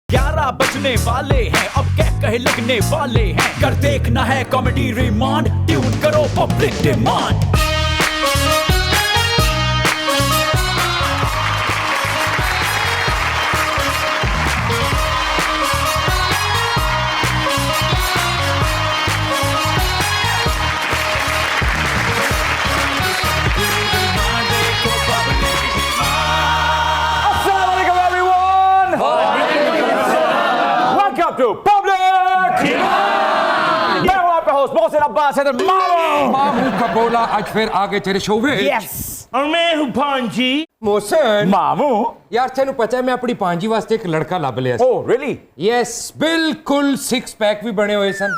11 बजने वाले हैं, अब क्या कहे लगने वाले हैं। कर देखना है कॉमेडी रिमांड, ट्यून करो पब्लिक डिमांड। To public मैं हूं आपका होस्ट मोहसिन अब्बास हैदर मामू। मामू का बोला आज फिर आगे तेरे शो में। यस और मैं हूं भांजी। मोहसिन मामू। यार तेनू पता है मैं अपनी भांजी वास्ते एक लड़का लभ लिया। Oh really? यस बिल्कुल 6 पैक भी बने हुए सन,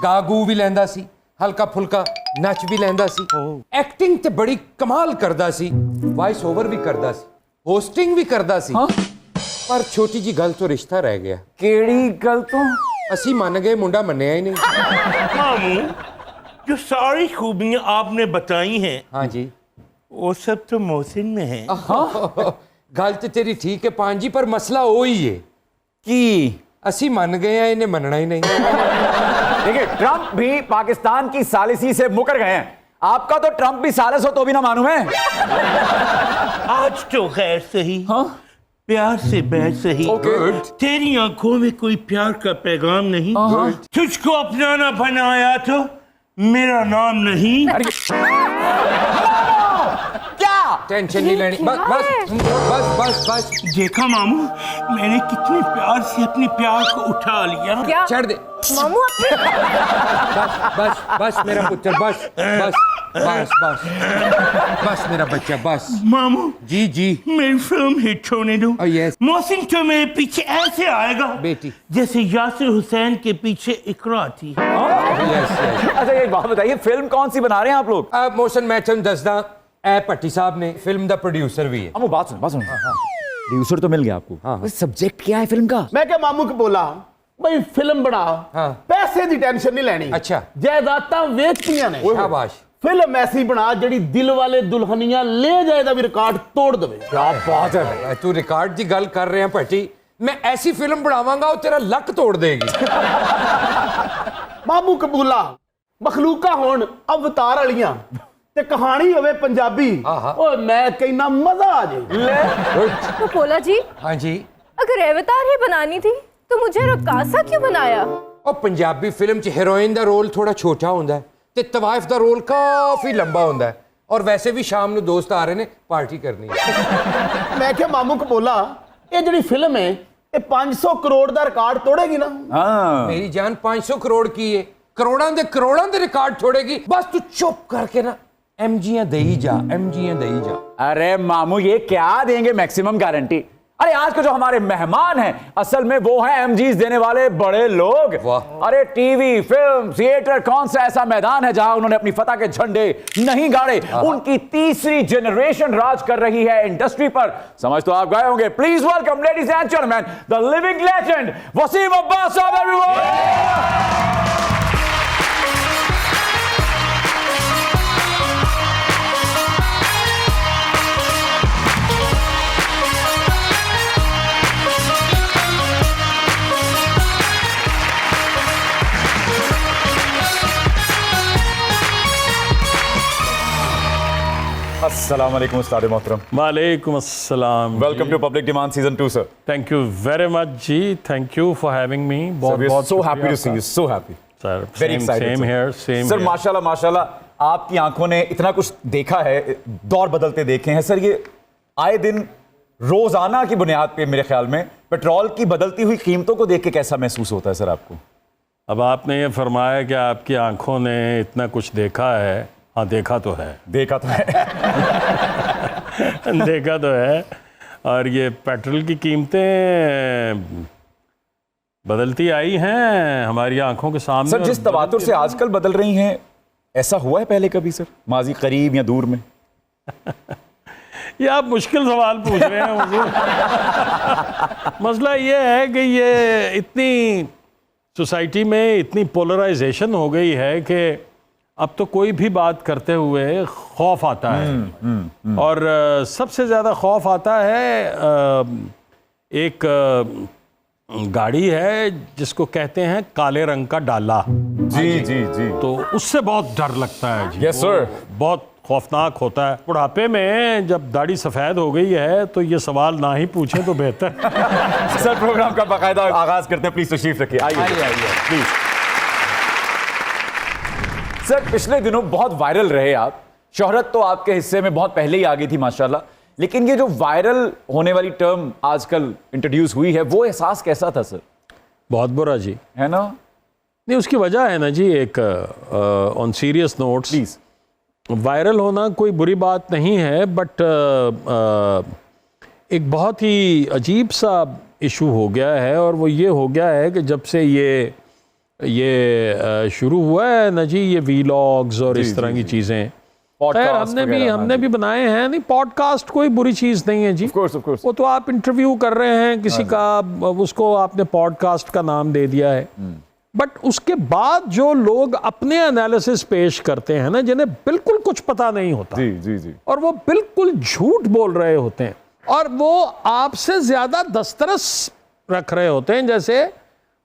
गागू भी लैंदा सी, हल्का फुल्का नच भी लैंदा सी, एक्टिंग ते बड़ी कमाल करदा सी, वॉइस ओवर भी करदा सी, होस्टिंग भी करदा सी। पर छोटी जी गल तो रिश्ता रह गया। केड़ी गल तो? असी मन गए, मुंडा मन्निया ही नहीं। मामू, जो सारी खूबियां आपने बताई हैं, हाँ जी, वो सब तो मोहसिन में है। गल तो तेरी ठीक है पांजी, पर मसला वही है कि असी मन गए हैं, इन्हें मनना ही नहीं। देखिए ट्रंप भी पाकिस्तान की सालिसी से मुकर गए हैं, आपका तो ट्रंप भी सालिस हो तो भी ना मालूम है। आज तो खैर सही, प्यार से बैठ सही। तेरी आंखों में कोई प्यार का पैगाम नहीं। तुझको अपनाना बनाया तो मेरा नाम नहीं। क्या टेंशन नहीं लेनी, बस बस बस बस बस। देखा मामू, मैंने कितने प्यार से अपने प्यार को उठा लिया। क्या छड़ दे मामू बस बस बस मेरा पुत्र, बस बस बस बस बस मेरा बच्चा, बस। मामू जी जी मेरी फिल्म हिट होने दो। यस मोहसिन तो मेरे पीछे ऐसे आएगा बेटी, जैसे यासिर हुसैन के पीछे इकरा थी। Yes yes. अच्छा एक बात बताइए, फिल्म कौन सी बना रहे हैं आप लोग? अब मोशन मैं तुम दसदा, ए भट्टी साहब ने फिल्म दा प्रोड्यूसर भी है। हम बात सुन प्रोड्यूसर तो मिल गया आपको। हाँ। सब्जेक्ट क्या है फिल्म का? मैं क्या मामू को बोला भाई फिल्म बना, हाँ। पैसे की टेंशन नहीं लेनी। अच्छा। जायदादां वेचतियां ने, शाबाश। फिल्म ऐसी बना जेडी दिल वाले दुल्हनिया ले जाए दा भी रिकॉर्ड तोड़ देवे। क्या बात है, तू रिकॉर्ड की गल कर रहे हैं भट्टी, मैं ऐसी फिल्म बनावांगा वो तेरा लक तोड़ देगी। मामू कबूला मखलूका होण अवतार वालियां ते कहानी होवे पंजाबी, ओए मैं कहना मजा आ जाए। तो पोला जी, हाँ जी, अगर अवतार ही बनानी थी तो मुझे रकासा क्यों बनाया? और पंजाबी फिल्म च हीरोइन दा रोल थोड़ा छोटा होंदा है ते तवाइफ दा रोल काफी लंबा होंदा है, और वैसे भी शाम ਨੂੰ दोस्त आ रहे ने पार्टी करनी है। मैं क्या मामू कबूला ये जेडी फिल्म है ये 500 करोड़ दा रिकॉर्ड तोड़ेगी ना? हाँ। मेरी जान 500 करोड़ की है, करोड़ों दे रिकॉर्ड छोड़ेगी। बस तू चुप करके ना एमजीयां दे ही जा, एमजीयां दे ही जा। अरे मामू ये क्या देंगे मैक्सिमम गारंटी? अरे आज के जो हमारे मेहमान हैं असल में वो हैं एमजीज देने वाले बड़े लोग। वाह। अरे टीवी, फिल्म, थिएटर, कौन सा ऐसा मैदान है जहां उन्होंने अपनी फतह के झंडे नहीं गाड़े? उनकी तीसरी जनरेशन राज कर रही है इंडस्ट्री पर। समझ तो आप गए होंगे। Please welcome ladies and gentleman the living legend Wasim Abbas sahab everyone. अस्सलाम वालेकुम उस्ताद मोहतरम। वालेकुम अस्सलाम। Welcome to public demand season 2 sir. Thank you very much जी, thank you for having me. बहुत so happy to see you, so happy sir. Very excited same here, same sir. माशाल्लाह माशाल्लाह आपकी आंखों ने इतना कुछ देखा है, दौर बदलते देखे हैं सर। ये आए दिन रोजाना की बुनियाद पे मेरे ख्याल में पेट्रोल की बदलती हुई कीमतों को देख के कैसा महसूस होता है सर आपको? अब आपने ये फरमाया कि आपकी आंखों ने इतना कुछ देखा है। हाँ देखा तो है, देखा तो है। देखा तो है। और ये पेट्रोल की कीमतें बदलती आई हैं हमारी आंखों के सामने। सर जिस तवातुर से आजकल बदल रही हैं, ऐसा हुआ है पहले कभी सर, माजी करीब या दूर में? ये आप मुश्किल सवाल पूछ रहे हैं मुझे। मसला ये है कि ये इतनी सोसाइटी में इतनी पोलराइजेशन हो गई है कि अब तो कोई भी बात करते हुए खौफ आता है। और सबसे ज़्यादा खौफ आता है एक गाड़ी है जिसको कहते हैं काले रंग का डाला, जी जी जी। तो उससे बहुत डर लगता है जी। Yes, sir. बहुत खौफनाक होता है। बुढ़ापे में जब दाढ़ी सफ़ेद हो गई है तो ये सवाल ना ही पूछें तो बेहतर। सर प्रोग्राम का बाकायदा आगाज करते हैं, प्लीज तशरीफ रखिए। आइए प्लीज। सर पिछले दिनों बहुत वायरल रहे आप, शोहरत तो आपके हिस्से में बहुत पहले ही आ गई थी माशाल्लाह, लेकिन ये जो वायरल होने वाली टर्म आजकल इंट्रोड्यूस हुई है, वो एहसास कैसा था सर? बहुत बुरा जी। है ना? नहीं, उसकी वजह है ना जी, एक on serious notes, please. Viral होना कोई बुरी बात नहीं है, बट एक बहुत ही अजीब सा इशू हो गया है, और वो ये हो गया है कि जब से ये शुरू हुआ है ना जी, ये वीलॉग्स और इस तरह की चीज़ें, खैर हमने भी बनाए हैं। नहीं, पॉडकास्ट कोई बुरी चीज़ नहीं है जी। Of course. वो तो आप इंटरव्यू कर रहे हैं किसी का, उसको आपने पॉडकास्ट का नाम दे दिया है, बट उसके बाद जो लोग अपने एनालिसिस पेश करते हैं ना, जिन्हें बिल्कुल कुछ पता नहीं होता, जी जी जी, और वो बिल्कुल झूठ बोल रहे होते हैं, और वो आपसे ज्यादा दस्तरस रख रहे होते हैं, जैसे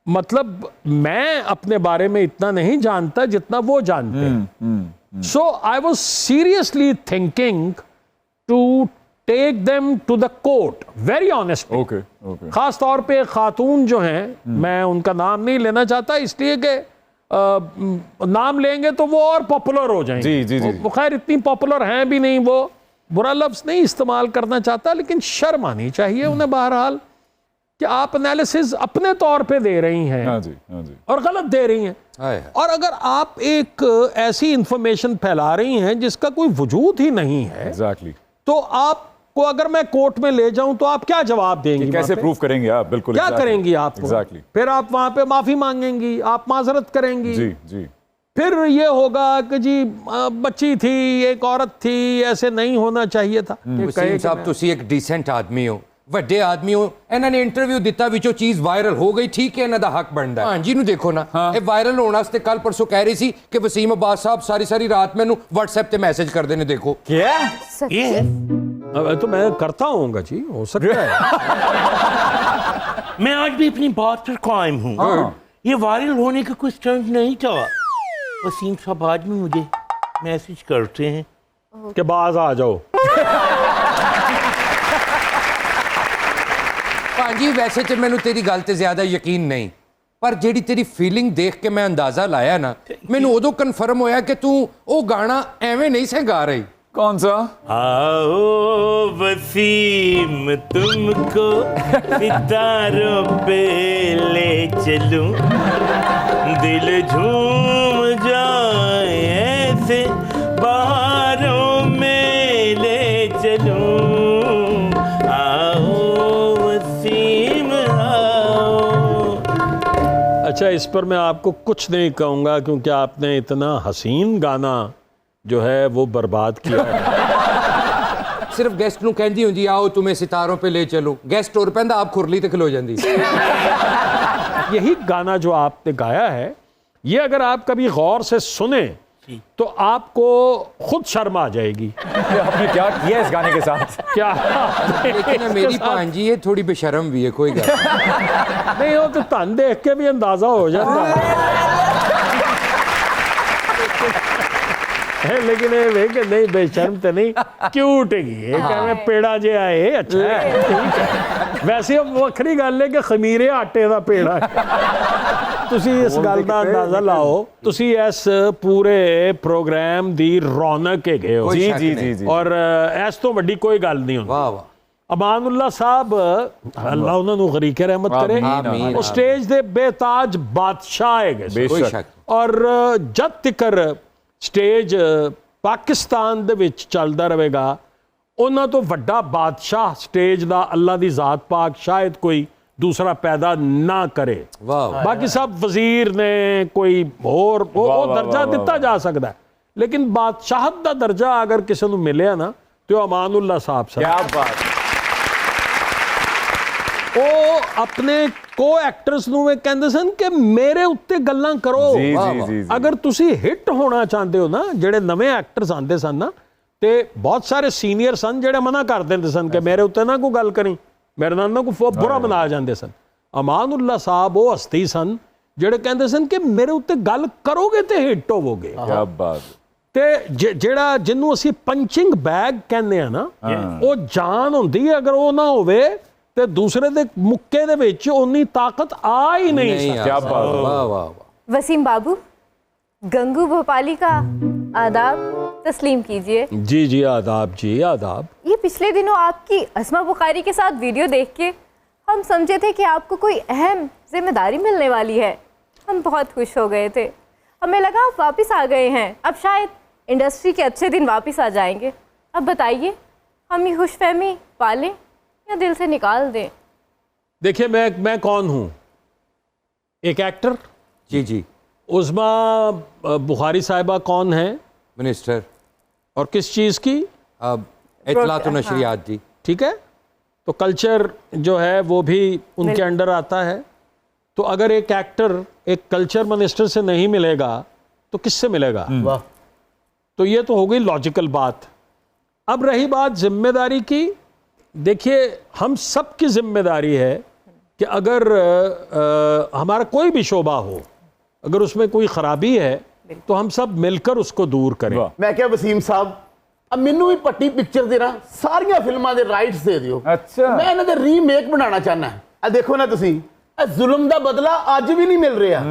मतलब मैं अपने बारे में इतना नहीं जानता जितना वो जानते हैं। So I was seriously thinking to take them to the court, very honest. Okay. खास तौर पे खातून जो हैं, मैं उनका नाम नहीं लेना चाहता, इसलिए कि नाम लेंगे तो वो और पॉपुलर हो जाएंगे। जी। वो खैर इतनी पॉपुलर हैं भी नहीं, वो बुरा लफ्ज नहीं इस्तेमाल करना चाहता, लेकिन शर्म आनी चाहिए उन्हें बहरहाल कि आप एनालिसिस अपने तौर पे दे रही हैं। हाँ जी और गलत दे रही हैं। और अगर आप एक ऐसी इंफॉर्मेशन फैला रही हैं जिसका कोई वजूद ही नहीं है, एग्जैक्टली, तो आपको अगर मैं कोर्ट में ले जाऊं तो आप क्या जवाब देंगी? कैसे प्रूव करेंगे आप? बिल्कुल, क्या करेंगी आप? एग्जैक्टली। फिर आप वहां पे माफी मांगेंगी, आप माजरत करेंगी। जी। फिर ये होगा कि जी बच्ची थी, एक औरत थी, ऐसे नहीं होना चाहिए था। वसीम साहब, तुसी एक डिसेंट आदमी हो, ਵੱਡੇ ਆਦਮੀ ਹੋ, ਇਹਨਾਂ ਨੇ ਇੰਟਰਵਿਊ ਦਿੱਤਾ, ਵਿੱਚੋਂ ਚੀਜ਼ ਵਾਇਰਲ ਹੋ ਗਈ, ਠੀਕ ਹੈ, ਇਹਨਾਂ ਦਾ ਹੱਕ ਬਣਦਾ ਹੈ। ਹਾਂਜੀ ਨੂੰ ਦੇਖੋ ਨਾ, ਇਹ ਵਾਇਰਲ ਹੋਣ ਵਾਸਤੇ ਕੱਲ ਪਰਸੋਂ ਕਹਿ ਰਹੀ ਸੀ ਕਿ ਵਸੀਮ ਅब्बास ਸਾਹਿਬ ਸਾਰੀ ਰਾਤ ਮੈਨੂੰ WhatsApp ਤੇ ਮੈਸੇਜ ਕਰਦੇ ਨੇ। ਦੇਖੋ क्या? तो मैं करता हूँगा जी, हो सकता है। मैं आज भी अपनी बात पर कायम हूँ। ये वायरल होने का कुछ स्टंट नहीं था। वसीम साहब आज भी मुझे मैसेज करते हैं कि बाज आ जाओ। ਭਾਂਜੀ ਵੈਸੇ ਤੇ ਮੈਨੂੰ ਤੇਰੀ ਗੱਲ ਤੇ ਜ਼ਿਆਦਾ ਯਕੀਨ ਨਹੀਂ, ਪਰ ਜਿਹੜੀ ਤੇਰੀ ਫੀਲਿੰਗ ਦੇਖ ਕੇ ਮੈਂ ਅੰਦਾਜ਼ਾ ਲਾਇਆ ਨਾ, ਮੈਨੂੰ ਉਦੋਂ ਕਨਫਰਮ ਹੋਇਆ ਕਿ ਤੂੰ ਉਹ ਗਾਣਾ ਐਵੇਂ ਨਹੀਂ ਸੇ ਗਾ ਰਹੀ। कौन सा? आओ वसीम तुमको सितारों पे ले चलूं, दिल झूम जाए ऐसे बहारों में ले चलूं, आओ वसीम आओ। अच्छा, इस पर मैं आपको कुछ नहीं कहूँगा क्योंकि आपने इतना हसीन गाना जो है वो बर्बाद किया है। सिर्फ गेस्ट ਨੂੰ ਕਹਿੰਦੀ ਹੁੰਦੀ आओ तुम्हें सितारों पे ले चलो, गेस्ट और ਪੈਂਦਾ ਆਪ खुरली ਤੇ ਖਲੋ ਜਾਂਦੀ। यही गाना जो आपने गाया है, ये अगर आप कभी गौर से सुने तो आपको खुद शर्म आ जाएगी। आपने क्या किया इस गाने के साथ? क्या? लेकिन मेरी भांजी ये थोड़ी बेशर्म भी है, कोई गल नहीं हो तो धन देख के भी अंदाजा हो जाता है, लेकिन ये वे कि नहीं बेशर्म तो नहीं, क्यूट है, पेड़ा जे आए, अच्छा है, ठीक है। वैसे वखरी गल है कि खमीरे आटे का पेड़ा है। ਤੁਸੀਂ ਇਸ ਗੱਲ ਦਾ ਅੰਦਾਜ਼ਾ ਲਾਓ, ਤੁਸੀਂ ਇਸ ਪੂਰੇ ਪ੍ਰੋਗਰਾਮ ਦੀ ਰੌਣਕ ਹੈਗੇ ਹੋ। ਜੀ। ਔਰ ਇਸ ਤੋਂ ਵੱਡੀ ਕੋਈ ਗੱਲ ਨਹੀਂ ਹੁੰਦੀ। वाह वाह। ਅਮਾਨੁੱਲਾ ਸਾਹਿਬ, ਅੱਲਾ ਉਹਨਾਂ ਨੂੰ ਗਰੀਕ ਰਹਿਮਤ ਕਰੇ, ਆਮੀਨ। ਉਹ ਸਟੇਜ ਦੇ ਬੇਤਾਜ ਬਾਦਸ਼ਾਹ ਹੈਗੇ ਸੀ। कोई शक। ਔਰ ਜਦ ਤੱਕ ਸਟੇਜ ਪਾਕਿਸਤਾਨ ਦੇ ਵਿੱਚ ਚੱਲਦਾ ਰਹੇਗਾ, ਉਹਨਾਂ ਤੋਂ ਵੱਡਾ ਬਾਦਸ਼ਾਹ ਸਟੇਜ ਦਾ ਅੱਲਾ ਦੀ ਜ਼ਾਤ ਪਾਕ ਸ਼ਾਇਦ ਕੋਈ दूसरा पैदा ना करे। बाकी सब वजीर ने कोई और दर्जा दिता जा सकता है, लेकिन बादशाहत का दर्जा अगर किसी को मिले ना तो अमानुल्लाह साहब क्या बात। वो अपने को एक्टर्स ਨੂੰ ਵੇ ਕਹਿੰਦੇ ਸਨ ਕਿ ਮੇਰੇ ਉੱਤੇ ਗੱਲਾਂ ਕਰੋ। जी। ਅਗਰ ਤੁਸੀਂ ਹਿੱਟ ਹੋਣਾ ਚਾਹੁੰਦੇ ਹੋ ਨਾ, ਜਿਹੜੇ ਨਵੇਂ ਐਕਟਰਸ ਆਉਂਦੇ ਸਨ ਨਾ, ਤੇ ਬਹੁਤ ਸਾਰੇ ਸੀਨੀਅਰ ਸਨ ਜਿਹੜੇ ਮਨਾ ਕਰ ਦਿੰਦੇ ਸਨ ਕਿ ਮੇਰੇ ਉੱਤੇ ਨਾ ਕੋਈ ਗੱਲ ਕਰੀ, ਮੇਰੇ ਨਾਲ ਨਾ ਕੋਈ बुरा बना जाते सन। ਅਮਾਨੁੱਲਾ ਸਾਹਿਬ ਉਹ ਹਸਤੀ ਸਨ ਜਿਹੜੇ ਕਹਿੰਦੇ ਸਨ ਕਿ ਮੇਰੇ ਉੱਤੇ ਗੱਲ ਕਰੋਗੇ ਤੇ ਹਿੱਟ ਹੋਵੋਗੇ। क्या बात। ਤੇ ਜਿਹੜਾ ਜਿਹਨੂੰ ਅਸੀਂ ਪੰਚਿੰਗ ਬੈਗ ਕਹਿੰਦੇ ਆ ਨਾ, ਉਹ ਜਾਨ ਹੁੰਦੀ ਹੈ, ਅਗਰ ਉਹ ਨਾ ਹੋਵੇ ਤੇ ਦੂਸਰੇ ਦੇ ਮੁੱਕੇ ਦੇ ਵਿੱਚ ਉਨੀ ਤਾਕਤ ਆ ਹੀ ਨਹੀਂ ਸਕਦੀ। क्या बात। वाह वाह वाह। वसीम बाबू, गंगू भोपाली का आदाब तस्लीम कीजिए। जी जी आदाब जी आदाब। ये पिछले दिनों आपकी अस्मा बुखारी के साथ वीडियो देख के हम समझे थे कि आपको कोई अहम जिम्मेदारी मिलने वाली है। हम बहुत खुश हो गए थे, हमें लगा आप वापस आ गए हैं, अब शायद इंडस्ट्री के अच्छे दिन वापस आ जाएंगे। अब बताइए, हम ये खुशफहमी पालें या दिल से निकाल दें? देखिए मैं कौन हूँ? एक एक्टर। जी जी। उस्मा बुखारी साहिबा कौन है? मिनिस्टर। और किस चीज़ की? इतलात व नशरियात जी। ठीक है, तो कल्चर जो है वो भी उनके अंडर आता है। तो अगर एक एक्टर एक कल्चर मिनिस्टर से नहीं मिलेगा तो किससे मिलेगा? वाह। तो ये तो हो गई लॉजिकल बात। अब रही बात जिम्मेदारी की। देखिए, हम सब की जिम्मेदारी है कि अगर हमारा कोई भी शोबा हो, अगर उसमें कोई खराबी है तो हम सब मिलकर उसको दूर करें। मैं क्या वसीम साहब, अब मैनू भी पट्टी पिक्चर दे रहा सारिया फिल्मां दे राइट्स दे दियो। अच्छा। मैं इन्हां दे रीमेक बनाना चाहना है। आ देखो ना तुसी, जुल्म दा बदला अज भी नहीं मिल रहा,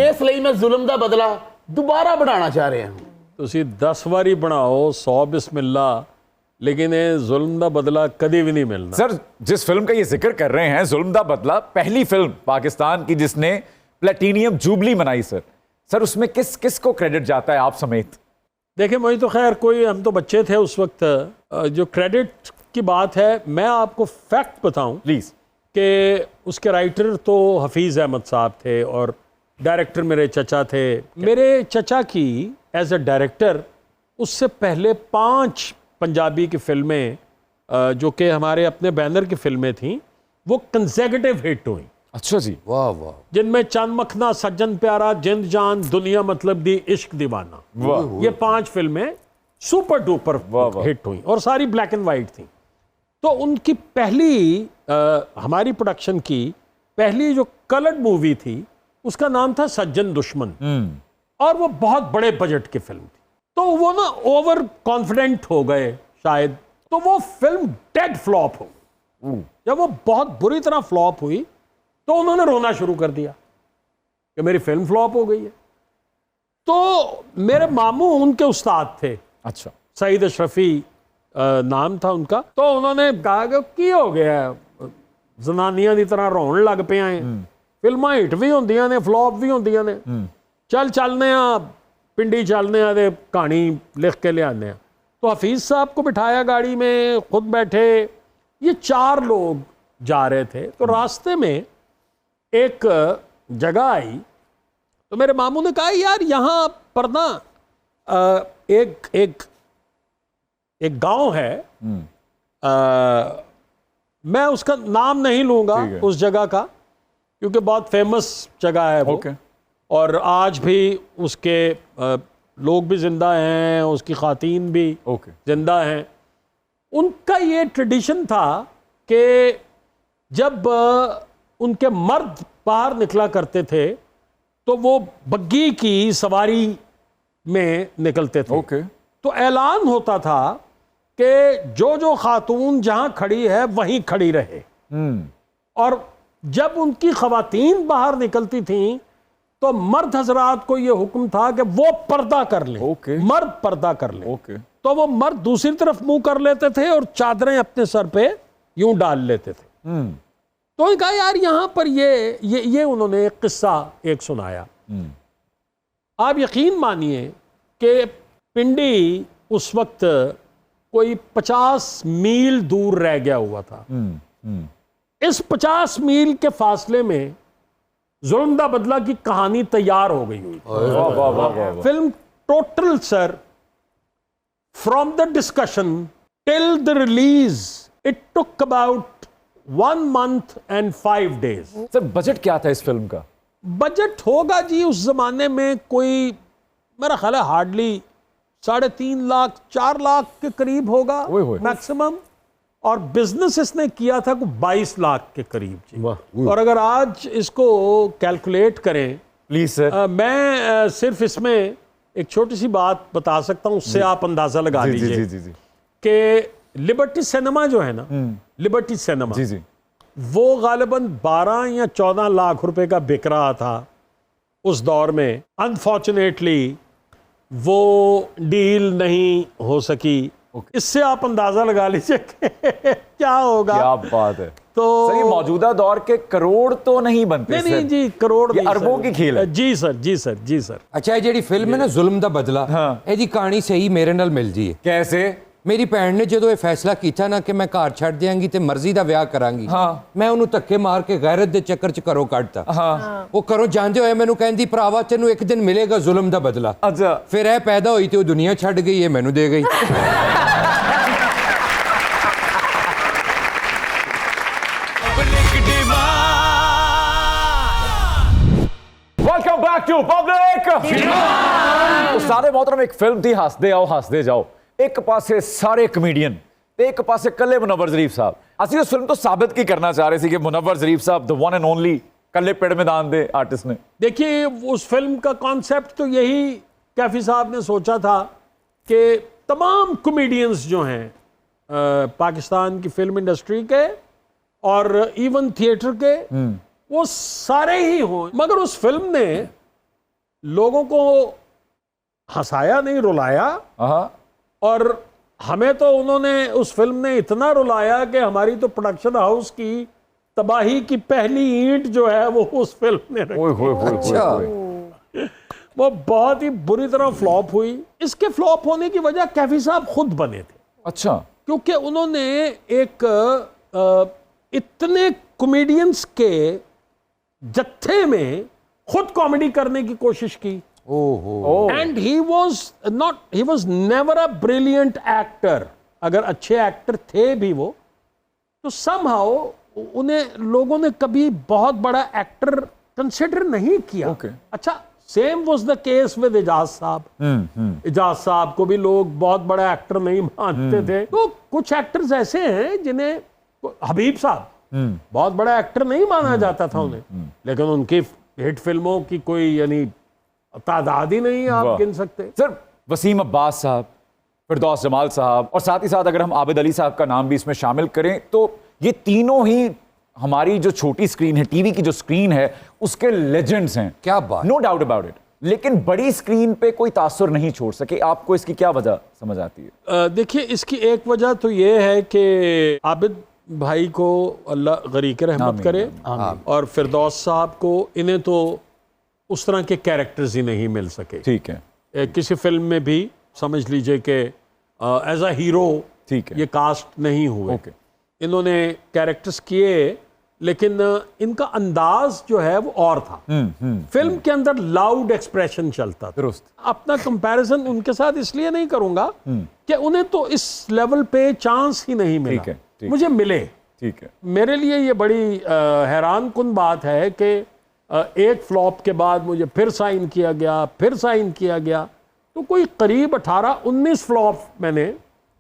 इसलिए मैं जुल्म दा बदला दोबारा बनाना चाह रहा हूं। ਤੁਸੀਂ 10 ਵਾਰੀ ਬਣਾਓ 100 बिस्मिल्ला, लेकिन ये जुल्म दा बदला कभी भी नहीं मिलना। सर, जिस फिल्म का ये जिक्र कर रहे हैं, जुल्म दा बदला, पहली फिल्म पाकिस्तान की जिसने प्लेटिनियम जुबली मनाई सर उसमें किस को क्रेडिट जाता है, आप समेत? देखिए, मुझे तो खैर कोई, हम तो बच्चे थे उस वक्त। जो क्रेडिट की बात है, मैं आपको फैक्ट बताऊं प्लीज, कि उसके राइटर तो हफीज़ अहमद साहब थे और डायरेक्टर मेरे चचा थे। मेरे चचा की एज ए डायरेक्टर उससे पहले 5 पंजाबी की फिल्में जो कि हमारे अपने बैनर की फिल्में थीं, वो कंसेक्यूटिव हिट हुई। अच्छा जी। वाह वाह। जिनमें चंद मखना, सज्जन प्यारा, जिंद जान, दुनिया मतलब दी, इश्क दीवाना, ये 5 फिल्में सुपर डुपर हिट हुई और सारी ब्लैक एंड वाइट थी। तो उनकी पहली हमारी प्रोडक्शन की पहली जो कलर्ड मूवी थी उसका नाम था सज्जन दुश्मन, और वो बहुत बड़े बजट की फिल्म थी। तो वो ना ओवर कॉन्फिडेंट हो गए शायद, तो वो फिल्म डेड फ्लॉप हो गई। जब वो बहुत बुरी तरह फ्लॉप हुई तो उन्होंने रोना शुरू कर दिया कि मेरी फिल्म फ्लॉप हो गई है। तो मेरे मामू उनके उस्ताद थे। अच्छा। सईद अशरफी नाम था उनका। तो उन्होंने कहा कि की हो गया, जनानियां की तरह रोन लग पे हैं, फिल्मां हिट भी होंदियां ने, फ्लॉप भी होंदियां ने, चलने पिंडी चलने दे कहानी लिख के ले आने। तो हफीज़ साहब को बिठाया गाड़ी में, खुद बैठे, ये 4 लोग जा रहे थे। तो रास्ते में एक जगह आई, तो मेरे मामू ने कहा यार यहाँ पर ना एक गांव है, मैं उसका नाम नहीं लूंगा उस जगह का, क्योंकि बहुत फेमस जगह है वो। और आज भी उसके लोग भी जिंदा हैं, उसकी खातीन भी जिंदा हैं। उनका ये ट्रेडिशन था कि जब उनके मर्द बाहर निकला करते थे तो वो बग्गी की सवारी में निकलते थे। तो ऐलान होता था कि जो खातून जहां खड़ी है वहीं खड़ी रहे। और जब उनकी खवातीन बाहर निकलती थीं तो मर्द हजरात को यह हुक्म था कि वो पर्दा कर ले, मर्द पर्दा कर ले। तो वो मर्द दूसरी तरफ मुंह कर लेते थे और चादरें अपने सर पे यूं डाल लेते थे। तो उन्होंने कहा यार यहाँ पर ये उन्होंने एक किस्सा एक सुनाया। आप यकीन मानिए कि पिंडी उस वक्त कोई 50 मील दूर रह गया हुआ था। इस 50 मील के फासले में जुल्म दा बदला की कहानी तैयार हो गई हुई। Film total sir, from the discussion till the release, it took about 1 month and 5 days। Sir, budget क्या था इस फिल्म का? बजट होगा जी उस जमाने में कोई, मेरा ख्याल है हार्डली 3.5 लाख 4 लाख के करीब होगा मैक्सिमम। और बिजनेस इसने किया था को 22 लाख के करीब जी। वाह। और अगर आज इसको कैलकुलेट करें, प्लीज सर। मैं सिर्फ इसमें एक छोटी सी बात बता सकता हूं, उससे आप अंदाजा लगा जी जी लीजिए जी जी कि लिबर्टी सिनेमा जो है ना, लिबर्टी सिनेमा जी जी वो गालिबन 12 या 14 लाख रुपए का बिक रहा था उस दौर में। अनफॉर्चुनेटली वो डील नहीं हो सकी। इससे आप अंदाजा लगा लीजिए कि क्या होगा। क्या बात है। तो सर ये मौजूदा दौर के करोड़ तो नहीं बनते नहीं नहीं सर। जी, करोड़ ये नहीं अरबों सर। की खेल है। जी सर जी सर जी सर। अच्छा, ये ਜਿਹੜੀ ਫਿਲਮ ਹੈ ਨਾ ਜ਼ੁਲਮ ਦਾ ਬਦਲਾ, ਇਹਦੀ ਕਹਾਣੀ ਸਹੀ ਮੇਰੇ ਨਾਲ ਮਿਲ ਜੀ ਹੈ। कैसे? ਮੇਰੀ ਭੈਣ ਨੇ ਜਦੋਂ ਇਹ ਫੈਸਲਾ ਕੀਤਾ ਨਾ ਕਿ ਮੈਂ ਘਰ ਛੱਡ ਦਿਆਂਗੀ ਤੇ ਮਰਜ਼ੀ ਦਾ ਵਿਆਹ ਕਰਾਂਗੀ, ਮੈਂ ਉਹਨੂੰ ਧੱਕੇ ਮਾਰ ਕੇ ਗੈਰਤ ਦੇ ਚੱਕਰ 'ਚ ਘਰੋਂ ਕੱਢਤਾ। ਉਹ ਘਰੋਂ ਜਾਂਦੇ ਹੋਏ ਮੈਨੂੰ ਕਹਿੰਦੀ ਭਰਾਵਾ ਤੈਨੂੰ ਇੱਕ ਦਿਨ ਮਿਲੇਗਾ ਜ਼ੁਲਮ ਦਾ ਬਦਲਾ। अच्छा ਫਿਰ ਇਹ ਪੈਦਾ ਹੋਈ ਤੇ ਉਹ ਦੁਨੀਆ ਛੱਡ ਗਈ, ਇਹ ਮੈਨੂੰ ਦੇ ਗਈ। Welcome back to public. सारे मोहतरम एक फिल्म थी हसदे आओ हसदे जाओ। एक पासे सारे कमेडियन ते एक पासे कल्ले मुनव्वर ज़रीफ साहब। असली उस फिल्म तो साबित की करना चाह रहे थे कि मुनव्वर ज़रीफ साहब द वन एंड ओनली कल्ले पेड़ मैदान दे आर्टिस्ट ने। देखिए उस फिल्म का कॉन्सेप्ट तो यही कैफी साहब ने सोचा था कि तमाम कॉमेडियंस जो हैं पाकिस्तान की फिल्म इंडस्ट्री के और इवन थिएटर के, वो सारे ही हों। मगर उस फिल्म ने लोगों को हंसाया नहीं, रुलाया। और हमें तो उन्होंने उस फिल्म ने इतना रुलाया कि हमारी तो प्रोडक्शन हाउस की तबाही की पहली ईंट जो है वो उस फिल्म ने रखी। अच्छा, वो बहुत ही बुरी तरह फ्लॉप हुई। इसके फ्लॉप होने की वजह कैफी साहब खुद बने थे। अच्छा। क्योंकि उन्होंने एक इतने कॉमेडियंस के जत्थे में खुद कॉमेडी करने की कोशिश की। And he was never a brilliant actor. अगर अच्छे एक्टर थे भी वो, तो समहाउ उन्हें लोगों ने कभी बहुत बड़ा एक्टर कंसिडर नहीं किया। अच्छा, same was the case with Ejaz साहब। एजाज साहब को भी लोग बहुत बड़ा एक्टर नहीं मानते थे। तो कुछ एक्टर्स ऐसे हैं जिन्हें, हबीब साहब बहुत बड़ा एक्टर नहीं माना जाता था उन्हें, लेकिन उनकी हिट फिल्मों की कोई यानी तादाद ही नहीं आप गिन सकते। सर वसीम अब्बास साहब, फिरदौस जमाल साहब और साथ ही साथ अगर हम आबिद अली साहब का नाम भी इसमें शामिल करें तो ये तीनों ही हमारी जो छोटी स्क्रीन है, टीवी की जो स्क्रीन है, उसके लेजेंड्स हैं। क्या बात, नो डाउट अबाउट इट। लेकिन बड़ी स्क्रीन पे कोई तासुर नहीं छोड़ सके। आपको इसकी क्या वजह समझ आती है? देखिए इसकी एक वजह तो ये है कि आबिद भाई को अल्लाह गरीक रहमत करे और फिरदौस साहब को, इन्हें तो उस तरह के कैरेक्टर्स ही नहीं मिल सके। ठीक है। किसी फिल्म में भी समझ लीजिए कि एज अ हीरो ठीक है ये कास्ट नहीं हुए। इन्होंने कैरेक्टर्स किए, लेकिन इनका अंदाज जो है वो और था। फिल्म के अंदर लाउड एक्सप्रेशन चलता था। दुरुस्त। अपना कंपैरिजन उनके साथ इसलिए नहीं करूंगा कि उन्हें तो इस लेवल पे चांस ही नहीं मिला। ठीक है। मुझे मिले। ठीक है। मेरे लिए ये बड़ी हैरान कुन बात है कि एक फ्लॉप के बाद मुझे फिर साइन किया गया, फिर साइन किया गया, तो कोई करीब 18-19 फ्लॉप मैंने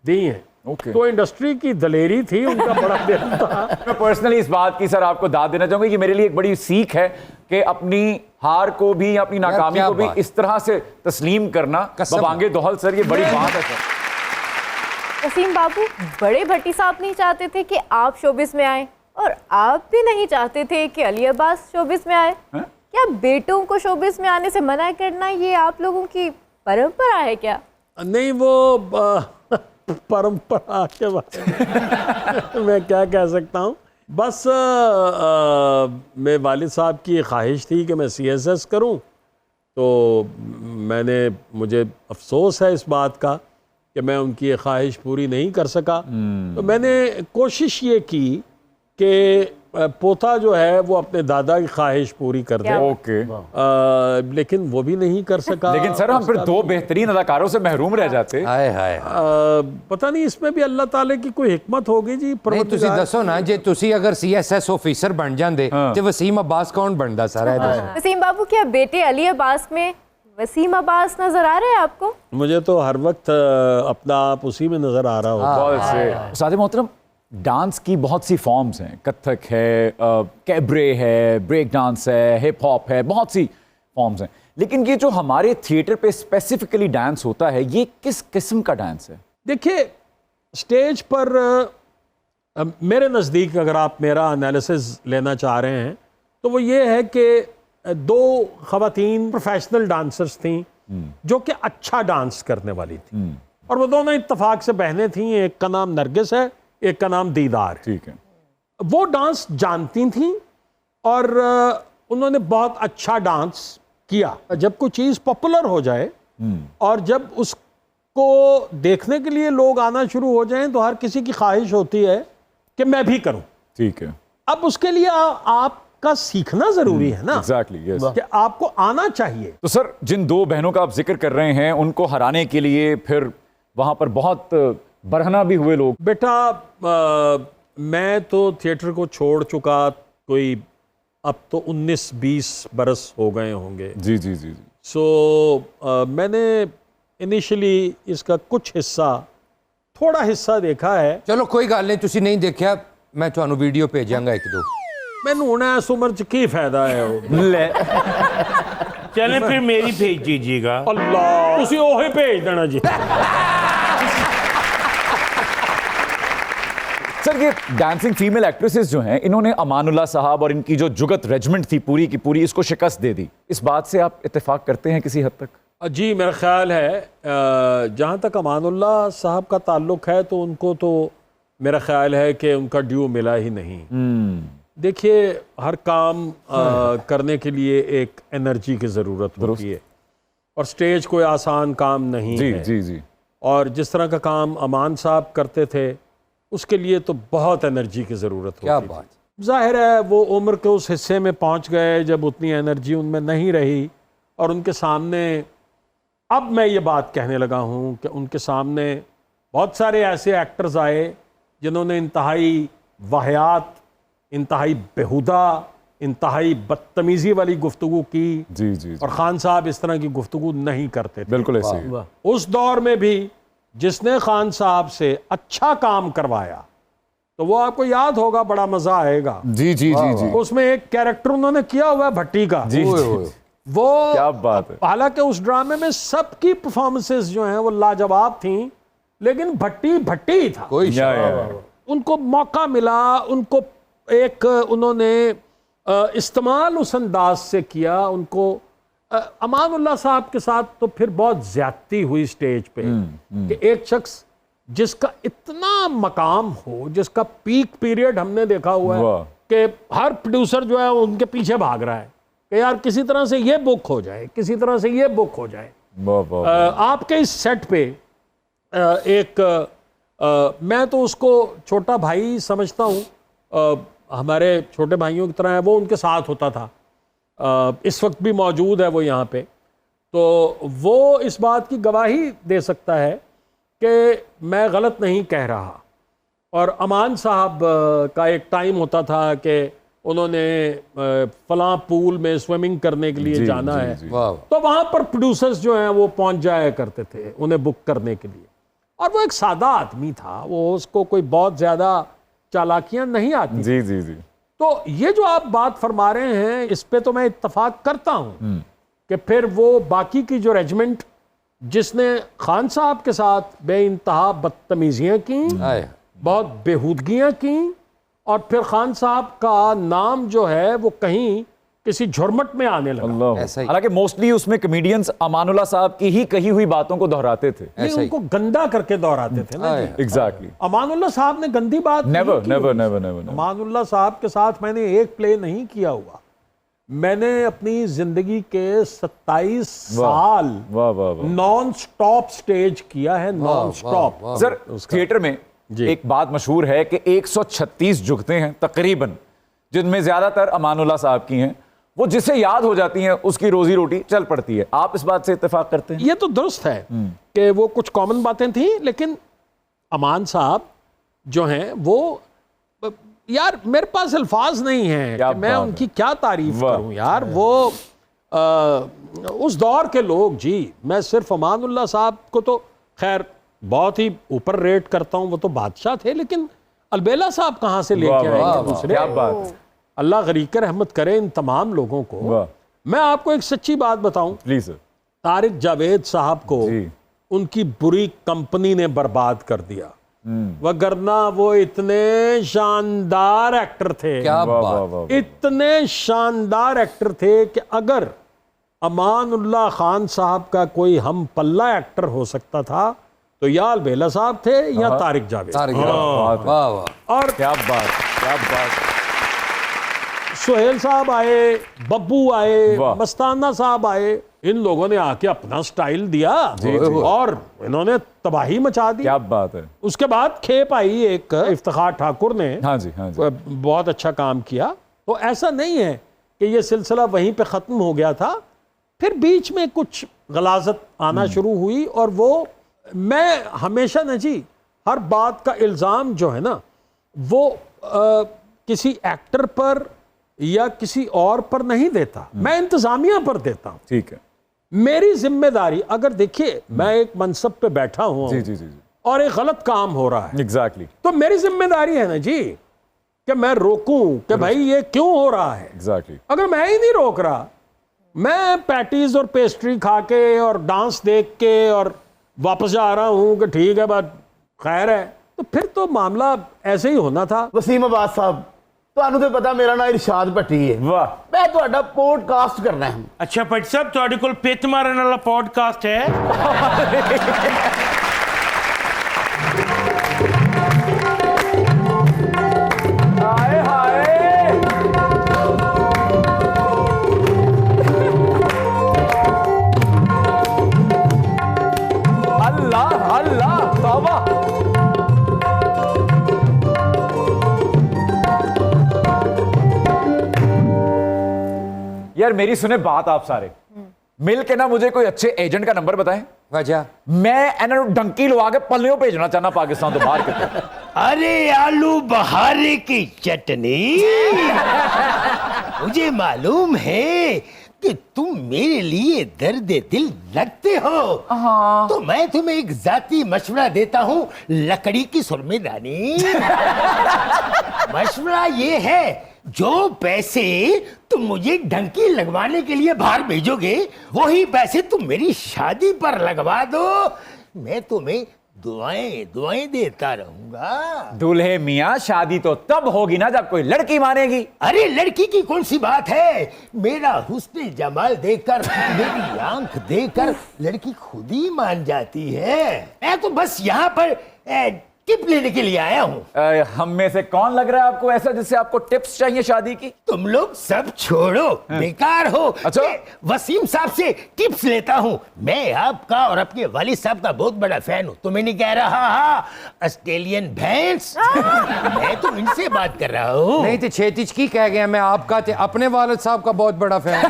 दी हैं। तो इंडस्ट्री की दलेरी थी, उनका बड़ा दिल था। मैं पर्सनली इस बात की सर आपको दाद देना चाहूंगा कि मेरे लिए एक बड़ी सीख है कि अपनी हार को भी, अपनी नाकामी को भी इस तरह से तस्लीम करना। बबांगे दोहल सर, ये बड़ी बात है सर। वसीम बाबू, बड़े भट्टी साहब नहीं चाहते थे कि आप शोबिस में आए और आप भी नहीं चाहते थे कि अली अब्बास शोबिस में आए। क्या बेटों को शोबिस में आने से मना करना ये आप लोगों की परंपरा है क्या? नहीं, वो परंपरा के बारे में मैं क्या कह सकता हूँ। बस मेरे वालिद साहब की ख्वाहिश थी कि मैं CSS करूँ, तो मुझे अफसोस है इस बात का कि मैं उनकी ये ख्वाहिश पूरी नहीं कर सका। तो मैंने कोशिश ये की कि पोता जो है वो अपने दादा की ख्वाहिश पूरी कर दे। लेकिन वो भी नहीं कर सका। लेकिन सर हम फिर दो बेहतरीन अदाकारों से महरूम रह जाते। हाय हाय। पता नहीं इसमें भी अल्लाह ताला की कोई हिकमत होगी जी। नहीं, तुसी दसो ना, जे तुसी अगर CSS ऑफिसर बन जांदे ते वसीम अब्बास कौन बनदा सारा? वसीम बाबू, क्या बेटे अली अब्बास में वसीम अब्बास नजर आ रहे हैं आपको? मुझे तो हर वक्त अपना आप उसी में नजर आ रहा होगा। बहुत अच्छे। सादे मोहतरम, डांस की बहुत सी फॉर्म्स हैं, कथक है, कैबरे है, ब्रेक डांस है, हिप हॉप है, बहुत सी फॉर्म्स हैं, लेकिन ये जो हमारे थिएटर पे स्पेसिफिकली डांस होता है, ये किस किस्म का डांस है? देखिए, स्टेज पर मेरे नज़दीक अगर आप मेरा एनालिसिस लेना चाह रहे हैं तो वो ये है कि 2 ख़वातीन प्रोफेशनल डांसर्स थीं जो कि अच्छा डांस करने वाली थी, और वो दोनों इत्तेफाक से बहनें थीं। एक का नाम नरगिस है, एक का नाम दीदार है। ठीक है। वो डांस जानती थीं और उन्होंने बहुत अच्छा डांस किया। जब कोई चीज़ पॉपुलर हो जाए और जब उसको देखने के लिए लोग आना शुरू हो जाएं तो हर किसी की ख्वाहिश होती है कि मैं भी करूं। ठीक है। अब उसके लिए आपका सीखना जरूरी है ना। Exactly, yes. कि आपको आना चाहिए। तो सर, जिन 2 बहनों का आप जिक्र कर रहे हैं, उनको हराने के लिए फिर वहां पर बहुत बरहना भी हुए लोग। बेटा, मैं तो थिएटर को छोड़ चुका, कोई अब तो 19-20 बरस हो गए होंगे। जी जी जी जी। सो मैंने इनिशियली इसका कुछ हिस्सा, थोड़ा हिस्सा देखा है। चलो कोई गल नहीं, तुसी नहीं देखा, मैं तुहानू वीडियो भेजांगा 1-2। मैनू हुण इस उम्र च की फायदा है ले। चलें फिर मेरी भेज दीजिएगा। अल्लाह, तुसी ओहे भेज देना जी। सर, ये डांसिंग फीमेल एक्ट्रेसेस जो हैं, इन्होंने अमानुल्लाह साहब और इनकी जो जुगत रेजिमेंट थी पूरी की पूरी, इसको शिकस्त दे दी। इस बात से आप इत्तेफाक करते हैं किसी हद तक? जी, मेरा ख्याल है जहाँ तक अमानुल्लाह साहब का ताल्लुक है तो उनको तो मेरा ख्याल है कि उनका ड्यू मिला ही नहीं। देखिए, हर काम करने के लिए एक एनर्जी की ज़रूरत होती है, और स्टेज कोई आसान काम नहीं जी है। जी जी। और जिस तरह का काम अमान साहब करते थे, उसके लिए तो बहुत एनर्जी की ज़रूरत होती क्या थी। बात। जाहिर है वो उम्र के उस हिस्से में पहुंच गए जब उतनी एनर्जी उनमें नहीं रही, और उनके सामने, अब मैं ये बात कहने लगा हूँ कि उनके सामने बहुत सारे ऐसे एक्टर्स आए जिन्होंने इंतहाई वाहियात, इंतहाई बेहुदा, इंतहाई बदतमीज़ी वाली गुफ्तगू की। जी जी। और खान साहब इस तरह की गुफ्तगू नहीं करते थे। बिल्कुल ऐसे ही। उस दौर में भी जिसने खान साहब से अच्छा काम करवाया, तो वो आपको याद होगा, बड़ा मजा आएगा। जी जी जी जी। उसमें एक कैरेक्टर उन्होंने किया हुआ है भट्टी का। जी जी। वो क्या बात है। हालांकि उस ड्रामे में सबकी परफॉर्मेंसेस जो हैं वो लाजवाब थीं, लेकिन भट्टी भट्टी ही था। कोई उनको मौका मिला, उनको एक उन्होंने इस्तेमाल उस अंदाज से किया। उनको अमानुल्लाह साहब के साथ तो फिर बहुत ज्यादती हुई स्टेज पे कि एक शख्स जिसका इतना मकाम हो, जिसका पीक पीरियड हमने देखा हुआ है कि हर प्रोड्यूसर जो है उनके पीछे भाग रहा है कि यार किसी तरह से ये बुक हो जाए, किसी तरह से ये बुक हो जाए। आपके इस सेट पे मैं तो उसको छोटा भाई समझता हूँ, हमारे छोटे भाइयों की तरह है। वो उनके साथ होता था, इस वक्त भी मौजूद है वो यहाँ पे, तो वो इस बात की गवाही दे सकता है कि मैं गलत नहीं कह रहा। और अमान साहब का एक टाइम होता था कि उन्होंने फलां पूल में स्विमिंग करने के लिए जाना है, तो वहाँ पर प्रोड्यूसर्स जो हैं वो पहुँच जाया करते थे उन्हें बुक करने के लिए। और वो एक सादा आदमी था, वो उसको कोई बहुत ज़्यादा चालाकियाँ नहीं आती। जी जी जी। तो ये जो आप बात फरमा रहे हैं, इस पे तो मैं इत्तफाक करता हूँ कि फिर वो बाकी की जो रेजिमेंट जिसने खान साहब के साथ बेइंतहा बदतमीजियाँ की, बहुत बेहूदगियाँ की, और फिर खान साहब का नाम जो है वो कहीं किसी झुरमट में आने लगा। हालांकि मोस्टली उसमें कॉमेडियंस अमानुल्लाह साहब की ही कही हुई बातों को दोहराते थे। ये उनको गंदा करके दोहराते थे ना। एग्जैक्टली। अमानुल्लाह साहब ने गंदी बात never never never never. Amanullah साहब के साथ मैंने एक प्ले नहीं किया हुआ। मैंने अपनी जिंदगी के 27 साल नॉन स्टॉप स्टेज किया है, नॉन स्टॉप। सर, थिएटर में एक बात मशहूर है कि 136 जुगतें हैं तकरीबन, जिनमें ज्यादातर अमानुल्लाह साहब की हैं। वो जिसे याद हो जाती हैं उसकी रोजी रोटी चल पड़ती है। आप इस बात से इत्तेफाक करते हैं? ये तो दुरुस्त है कि वो कुछ कॉमन बातें थी, लेकिन अमान साहब जो हैं वो, यार मेरे पास अल्फाज नहीं हैं कि मैं उनकी क्या तारीफ करूं यार। वो उस दौर के लोग, जी मैं सिर्फ अमानुल्लाह साहब को तो खैर बहुत ही ऊपर रेट करता हूं, वो तो बादशाह थे, लेकिन अलबेला साहब कहाँ से लेके आए दूसरे? क्या बात, अल्लाह गरीक रहमत करे इन तमाम लोगों को। वाह। मैं आपको एक सच्ची बात बताऊं, प्लीज सर। तारिक जावेद साहब को जी। उनकी बुरी कंपनी ने बर्बाद कर दिया, वगरना वो इतने शानदार एक्टर थे, क्या वाह, बात। वाह, वाह। इतने शानदार एक्टर थे कि अगर अमानुल्लाह खान साहब का कोई हम पल्ला एक्टर हो सकता था तो या अलबेला साहब थे या तारिक जावेद। तारिक बात वाह है। वाह। और क्या बात, क्या बात। सुहेल साहब आए, बब्बू आए, वाह। मस्ताना साहब आए, इन लोगों ने आके अपना स्टाइल दिया जी, जी। और इन्होंने तबाही मचा दी। क्या बात है। उसके बाद खेप आई एक, इफ्तिखार ठाकुर ने हाँ जी, हाँ जी। बहुत अच्छा काम किया। तो ऐसा नहीं है कि ये सिलसिला वहीं पे ख़त्म हो गया था, फिर बीच में कुछ गलाजत आना शुरू हुई और वो मैं हमेशा न जी हर बात का इल्ज़ाम जो है ना वो किसी एक्टर पर या किसी और पर नहीं देता, मैं इंतज़ामिया पर देता हूँ। ठीक है। मेरी जिम्मेदारी, अगर देखिए मैं एक मनसब पे बैठा हूँ जी जी जी जी। और एक गलत काम हो रहा है एग्जैक्टली, तो मेरी जिम्मेदारी है ना जी कि मैं रोकूं कि भाई ये क्यों हो रहा है। एग्जैक्टली। अगर मैं ही नहीं रोक रहा, मैं पैटीज और पेस्ट्री खा के और डांस देख के और वापस जा रहा हूं कि ठीक है बात खैर है, तो फिर तो मामला ऐसे ही होना था। वसीम अब्बास साहब, ਤੁਹਾਨੂੰ ਤੇ ਪਤਾ ਮੇਰਾ ਨਾਮ ਇਰਸ਼ਾਦ ਭੱਟੀ ਹੈ। वाह। ਮੈਂ ਤੁਹਾਡਾ ਪੋਡਕਾਸਟ ਕਰਨਾ ਹੈ। अच्छा भट्ट साहब ਤੁਹਾਡੇ ਕੋਲ ਪਿੱਤ ਮਾਰਨ ਵਾਲਾ ਪੋਡਕਾਸਟ ਹੈ? हाय हाय। अल्लाह अल्लाह तौबा। यार मेरी सुने बात, आप सारे मिल के ना मुझे कोई अच्छे एजेंट का नंबर बताएं। वजह मैं इन्होंने डंकी लगा के पल्लियों भेजना चाहना पाकिस्तान तो बाहर के। अरे आलू बहारे की चटनी, मुझे मालूम है कि तुम मेरे लिए दर्द दिल लगते हो, तो मैं तुम्हें एक जाती मशवरा देता हूँ लकड़ी की सुरमे रानी। मशवरा ये है, जो पैसे तुम मुझे डंकी लगवाने के लिए बाहर भेजोगे वही पैसे तुम मेरी शादी पर लगवा दो, मैं तुम्हें दुआएं दुआएं देता रहूंगा। दूल्हे मियाँ शादी तो तब होगी ना जब कोई लड़की मानेगी। अरे लड़की की कौन सी बात है, मेरा हुस्न जमाल देखकर, मेरी आंख देखकर लड़की खुद ही मान जाती है। मैं तो बस यहाँ पर टिप लेने के लिए आया हूँ। हम में से कौन लग रहा है आपको ऐसा जिससे आपको टिप्स चाहिए शादी की? तुम लोग सब छोड़ो, बेकार हो। अच्छा। मैं वसीम साहब से टिप्स लेता हूँ। मैं आपका और आपके वालिद साहब का बहुत बड़ा फैन हूँ, तुम्हें नहीं कह रहा। हाँ, ऑस्ट्रेलियन भैंस, मैं तो इनसे बात कर रहा हूँ। नहीं तो छेतिच की कह गया, मैं आपका ते अपने वालिद साहब का बहुत बड़ा फैन।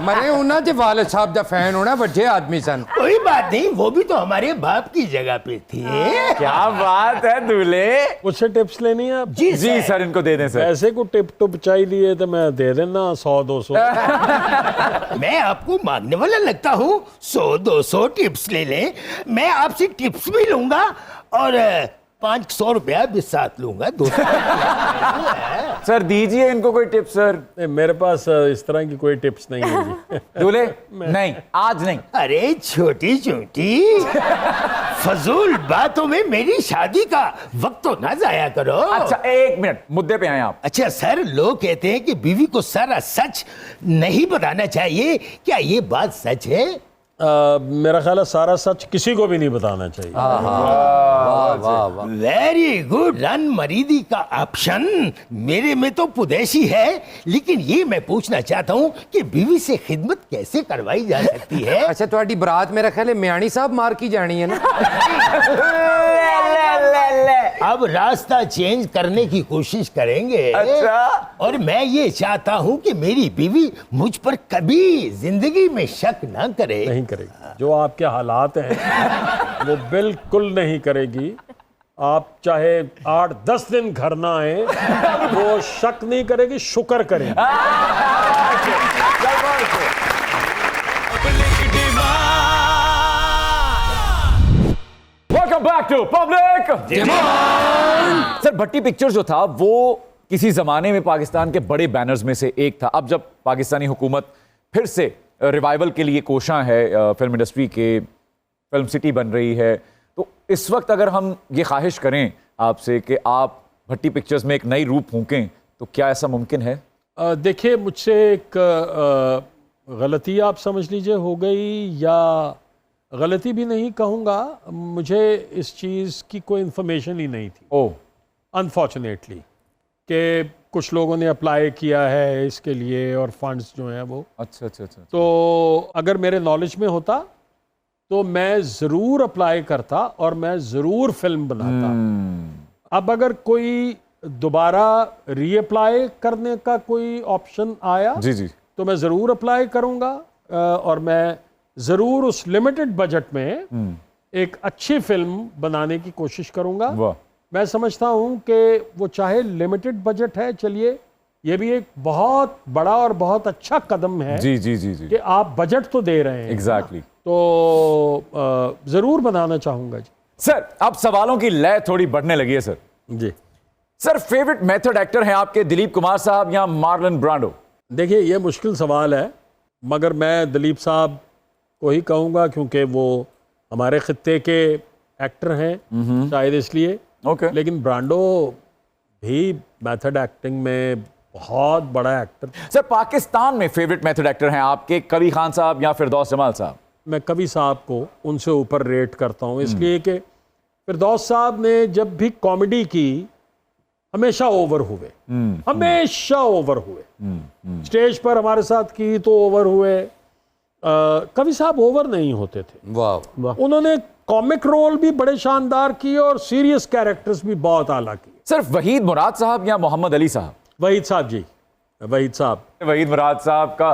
मरे उन्हें ते वालिद साहब का फैन होना बड़े आदमी सन। कोई बात नहीं, वो भी तो हमारे बाप की जगह पे थे। क्या बात है दूल्हे। मुझसे टिप्स लेनी है आप? जी जी सर, इनको दे दें सर। ऐसे को टिप टुप चाहिए तो मैं दे देना 100-200। मैं आपको मांगने वाला लगता हूँ, 100-200 टिप्स ले लें। मैं आपसे टिप्स भी लूंगा और 500 रुपया भी साथ लूंगा। 200 सर दीजिए इनको कोई टिप्स सर। नहीं, मेरे पास इस तरह की कोई टिप्स नहीं है जी। दूल्हे नहीं, आज नहीं। अरे छोटी छोटी फजूल बातों में मेरी शादी का वक्त तो ना जाया करो। अच्छा एक मिनट, मुद्दे पे आए आप। अच्छा सर, लोग कहते हैं कि बीवी को सारा सच नहीं बताना चाहिए, क्या ये बात सच है? मेरा ख्याल है सारा सच किसी को भी नहीं बताना चाहिए। Very good. रन मरीदी का ऑप्शन मेरे में तो पुदेशी है, लेकिन ये मैं पूछना चाहता हूँ कि बीवी से खिदमत कैसे करवाई जा सकती है? अच्छा तुम्हारी बरात मेरा ख्याल है म्याणी साहब मार की जानी है ना। अब रास्ता चेंज करने की कोशिश करेंगे। अच्छा। और मैं ये चाहता हूँ कि मेरी बीवी मुझ पर कभी जिंदगी में शक ना करे। नहीं करेगी, जो आपके हालात हैं वो बिल्कुल नहीं करेगी। आप चाहे 8-10 दिन घर ना आए, वो शक नहीं करेगी, शुक्र करेगी। Welcome back to public demand. Sir Bhatti picture जो था वो किसी जमाने में पाकिस्तान के बड़े बैनर्स में से एक था। अब जब पाकिस्तानी हुकूमत फिर से रिवाइवल के लिए कोशां है, फिल्म इंडस्ट्री के फिल्म सिटी बन रही है, तो इस वक्त अगर हम ये ख्वाहिश करें आपसे कि आप भट्टी पिक्चर्स में एक नई रूप फूंकें तो क्या ऐसा मुमकिन है? देखिए, मुझसे एक गलती आप समझ लीजिए हो गई, या गलती भी नहीं कहूँगा, मुझे इस चीज़ की कोई इन्फॉर्मेशन ही नहीं थी। ओह, अनफॉर्चुनेटली कि कुछ लोगों ने अप्लाई किया है इसके लिए और फंड्स जो हैं वो, अच्छा। तो अगर मेरे नॉलेज में होता तो मैं ज़रूर अप्लाई करता और मैं ज़रूर फिल्म बनाता। अब अगर कोई दोबारा रीअप्लाई करने का कोई ऑप्शन आया जी, तो मैं ज़रूर अप्लाई करूँगा और मैं ज़रूर उस लिमिटेड बजट में एक अच्छी फिल्म बनाने की कोशिश करूँगा। वाह। मैं समझता हूँ कि वो चाहे लिमिटेड बजट है, चलिए ये भी एक बहुत बड़ा और बहुत अच्छा कदम है जी कि आप बजट तो दे रहे हैं। एग्जैक्टली। तो ज़रूर बनाना चाहूँगा जी। सर अब सवालों की लय थोड़ी बढ़ने लगी है सर। जी सर फेवरेट मेथड एक्टर हैं आपके दिलीप कुमार साहब या मार्लन ब्रांडो? देखिए, ये मुश्किल सवाल है, मगर मैं दिलीप साहब को ही कहूँगा क्योंकि वो हमारे खित्ते के एक्टर हैं, शायद इसलिए। ओके। लेकिन ब्रांडो भी मेथड एक्टिंग में बहुत बड़ा एक्टर। सर पाकिस्तान में फेवरेट मेथड एक्टर हैं आपके कबीर खान साहब या फिरदौस जमाल साहब? मैं कबीर साहब को उनसे ऊपर रेट करता हूँ, इसलिए कि फिरदौस साहब ने जब भी कॉमेडी की हमेशा ओवर हुए, हमेशा ओवर हुए। स्टेज पर हमारे साथ की तो ओवर हुए, कबीर साहब ओवर नहीं होते थे। वाह। उन्होंने कॉमिक रोल भी बड़े शानदार किए और सीरियस कैरेक्टर्स भी बहुत आला किए। सिर्फ वहीद मुराद साहब या मोहम्मद अली साहब? वहीद साहब जी, वहीद साहब। वहीद मुराद साहब का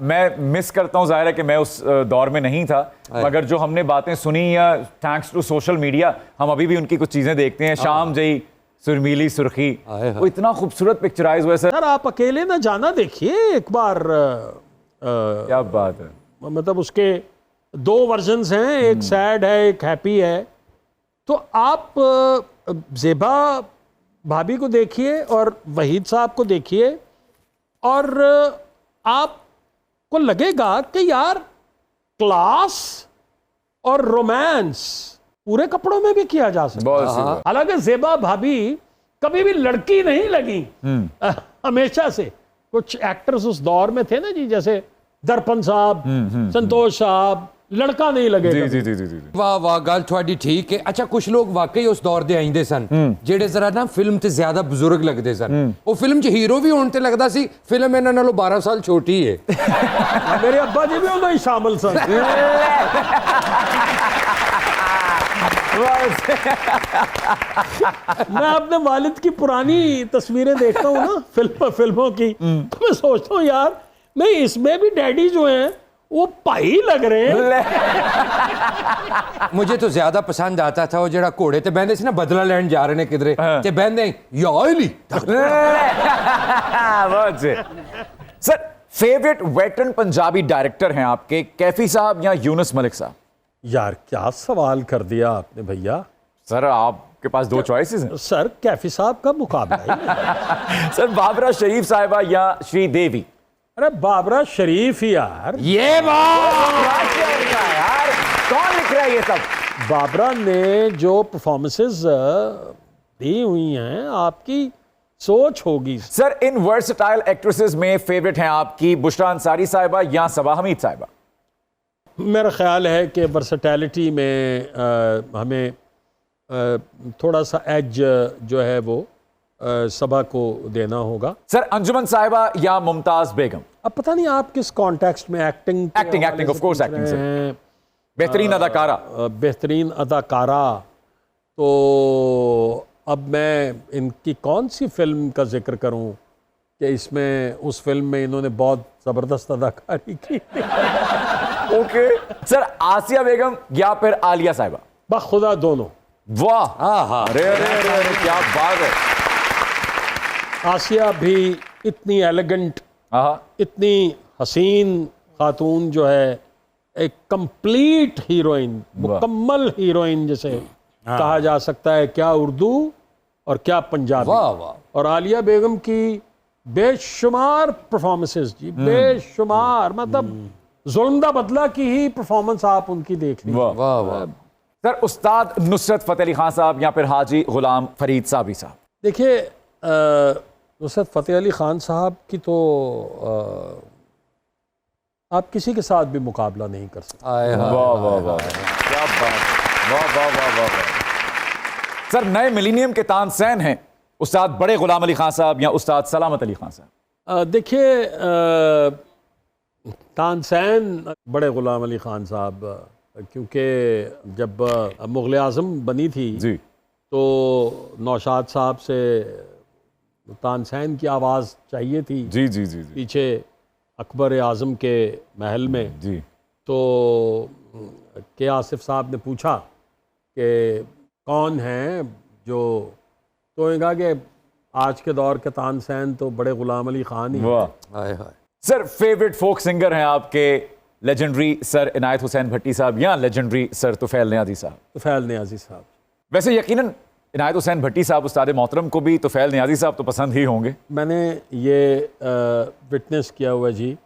मैं मिस करता हूं, जाहिर है कि मैं उस दौर में नहीं था, मगर जो हमने बातें सुनी या थैंक्स टू सोशल मीडिया हम अभी भी उनकी कुछ चीजें देखते हैं। शाम जई सुरमीली सुर्खी, वो इतना खूबसूरत पिक्चराइज हुआ सर। आप अकेले ना जाना देखिए एक बार। क्या बात है। मतलब उसके 2 वर्जन्स हैं, एक सैड है एक हैप्पी है। तो आप ज़ेबा भाभी को देखिए और वहीद साहब को देखिए और आपको लगेगा कि यार क्लास और रोमांस पूरे कपड़ों में भी किया जा सकता है। हालांकि ज़ेबा भाभी कभी भी लड़की नहीं लगी, हमेशा से। कुछ एक्टर्स उस दौर में थे ना जी, जैसे दर्पण साहब, संतोष साहब, लड़का नहीं लगे। जी। वाह वाह, गल थोड़ी ठीक है। अच्छा, कुछ लोग वाकई उस दौर दे आइंदे सन जेड़े जरा ना फिल्म ते ज्यादा बुजुर्ग लगदे सन। वो फिल्म च हीरो भी होण ते लगदा सी फिल्म इन्हां नालों 12 साल छोटी है। मेरे अब्बा जी भी उन्हें शामिल सन। मैं अपने वालिद की पुरानी तस्वीरें देखता हूँ ना फिल्मों की, तो मैं सोचता हूँ यार मैं इसमें भी डैडी जो हैं वो भाई लग रहे हैं। मुझे तो ज्यादा पसंद आता था वो जरा घोड़े ते बहंदे सी ना, बदला लैन जा रहे ने किधरे ते बहंदे या ओली। Sir favourite veteran Punjabi director हैं आपके कैफी साहब या यूनुस मलिक साहब? यार क्या सवाल कर दिया आपने भैया। सर आपके पास 2 चॉइसेस हैं। सर कैफी साहब का मुकाबला ही। सर बाबरा शरीफ साहिबा या श्रीदेवी? अरे बाबरा शरीफ ही यार। ये बात यार कौन लिख रहा है ये सब? बाबरा ने जो परफॉर्मेंसेस दी हुई हैं, आपकी सोच होगी। सर इन वर्सटाइल एक्ट्रेसेस में फेवरेट हैं आपकी बुशरा अंसारी साहिबा या सबा हमीद साहिबा? मेरा ख्याल है कि वर्सटैलिटी में हमें थोड़ा सा एज जो है वो सबा को देना होगा। सर अंजुमन साहिबा या मुमताज बेगम? अब पता नहीं आप किस कॉन्टेक्स्ट में acting of course acting sir. बेहतरीन अदाकारा। बेहतरीन अदाकारा। तो अब मैं इनकी कौन सी फिल्म का जिक्र करूं कि इसमें उस फिल्म में इन्होंने बहुत ज़बरदस्त अदाकारी की। ओके सर आसिया बेगम या फिर आलिया साहिबा? बखुदा दोनों। वाह, अरे क्या बात है। आसिया भी इतनी एलिगेंट, इतनी हसीन खातून जो है, एक कंप्लीट हीरोइन, मुकम्मल हीरोइन जिसे कहा जा सकता है, क्या उर्दू और क्या पंजाबी। वाह वाह। और आलिया बेगम की बेशुमार परफॉर्मेंसेस जी, बेशुमार, मतलब जुल्म दा बदला की ही परफॉर्मेंस आप उनकी देख लीजिए। वाह वाह। सर उस्ताद नुसरत फतेह अली खान साहब या फिर हाजी गुलाम फरीद साहबी साहब? देखिए नुसरत फतेह अली खान साहब की तो आप किसी के साथ भी मुकाबला नहीं कर सकते। वाह वाह वाह, क्या बात, वाह वाह वाह वाह वाह। सर नए मिलीनियम के तानसेन हैं उस्ताद बड़े गुलाम अली खान साहब या उस्ताद सलामत अली खान साहब? देखिए तानसेन बड़े गुलाम अली खान साहब, क्योंकि जब मुग़ल आज़म बनी थी जी, तो नौशाद साहब से तानसेन की आवाज़ चाहिए थी जी जी जी जी पीछे अकबर आज़म के महल में। जी। तो के आसिफ साहब ने पूछा कि कौन हैं जो, तो उन्होंने कहा कि आज के दौर के तानसेन तो बड़े गुलाम अली खान ही हैं। वाह। हाय हाय। सर फेवरेट फोक सिंगर हैं आपके लेजेंडरी सर इनायत हुसैन भट्टी साहब या लेजेंडरी सर तुफैल नियाज़ी साहब? तुफैल नियाज़ी साहब। वैसे यकीनन इनायत हुसैन भट्टी साहब उस्ताद मोहतरम को भी तुफैल नियाज़ी साहब तो पसंद ही होंगे। मैंने ये विटनेस किया हुआ जी